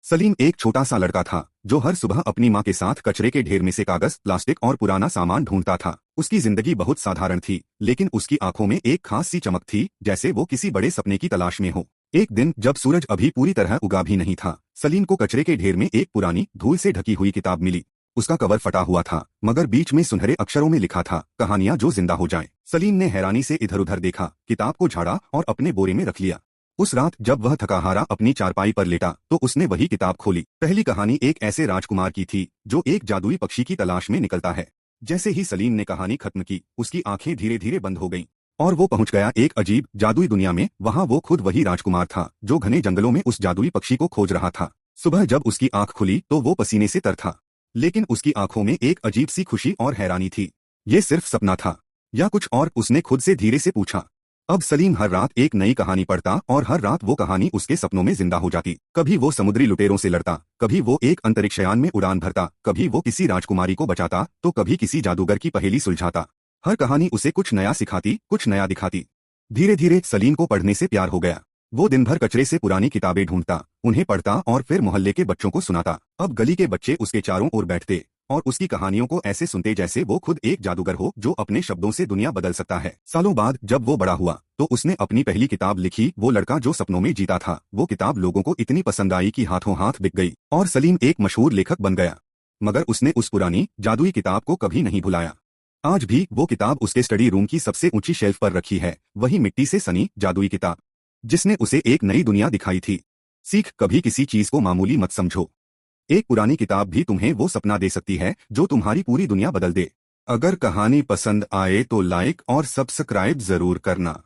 सलीम एक छोटा सा लड़का था जो हर सुबह अपनी माँ के साथ कचरे के ढेर में से कागज, प्लास्टिक और पुराना सामान ढूंढता था। उसकी जिंदगी बहुत साधारण थी, लेकिन उसकी आंखों में एक खास सी चमक थी, जैसे वो किसी बड़े सपने की तलाश में हो। एक दिन जब सूरज अभी पूरी तरह उगा भी नहीं था, सलीम को कचरे के ढेर में एक पुरानी धूल से ढकी हुई किताब मिली। उसका कवर फटा हुआ था, मगर बीच में सुनहरे अक्षरों में लिखा था, कहानियां जो जिंदा हो जाएं। सलीम ने हैरानी से इधर उधर देखा, किताब को झाड़ा और अपने बोरे में रख लिया। उस रात जब वह थकाहारा अपनी चारपाई पर लेटा तो उसने वही किताब खोली। पहली कहानी एक ऐसे राजकुमार की थी जो एक जादुई पक्षी की तलाश में निकलता है। जैसे ही सलीम ने कहानी खत्म की, उसकी आंखें धीरे धीरे बंद हो गईं और वो पहुंच गया एक अजीब जादुई दुनिया में। वहां वो खुद वही राजकुमार था जो घने जंगलों में उस जादुई पक्षी को खोज रहा था। सुबह जब उसकी आंख खुली तो वो पसीने से तर था, लेकिन उसकी आंखों में एक अजीब सी खुशी और हैरानी थी। ये सिर्फ सपना था या कुछ और, उसने खुद से धीरे से पूछा। अब सलीम हर रात एक नई कहानी पढ़ता और हर रात वो कहानी उसके सपनों में जिंदा हो जाती। कभी वो समुद्री लुटेरों से लड़ता, कभी वो एक अंतरिक्षयान में उड़ान भरता, कभी वो किसी राजकुमारी को बचाता, तो कभी किसी जादूगर की पहेली सुलझाता। हर कहानी उसे कुछ नया सिखाती, कुछ नया दिखाती। धीरे धीरे सलीम को पढ़ने से प्यार हो गया। वो दिन भर कचरे से पुरानी किताबें ढूंढता, उन्हें पढ़ता और फिर मोहल्ले के बच्चों को सुनाता। अब गली के बच्चे उसके चारों ओर बैठते और उसकी कहानियों को ऐसे सुनते जैसे वो खुद एक जादूगर हो जो अपने शब्दों से दुनिया बदल सकता है। सालों बाद जब वो बड़ा हुआ तो उसने अपनी पहली किताब लिखी, वो लड़का जो सपनों में जीता था। वो किताब लोगों को इतनी पसंद आई कि हाथों हाथ बिक गई और सलीम एक मशहूर लेखक बन गया। मगर उसने उस पुरानी जादुई किताब को कभी नहीं भुलाया। आज भी वो किताब उसके स्टडी रूम की सबसे ऊंची शेल्फ पर रखी है, वही मिट्टी से सनी जादुई किताब जिसने उसे एक नई दुनिया दिखाई थी। सीख, कभी किसी चीज को मामूली मत समझो। एक पुरानी किताब भी तुम्हें वो सपना दे सकती है जो तुम्हारी पूरी दुनिया बदल दे। अगर कहानी पसंद आए तो लाइक और सब्सक्राइब जरूर करना।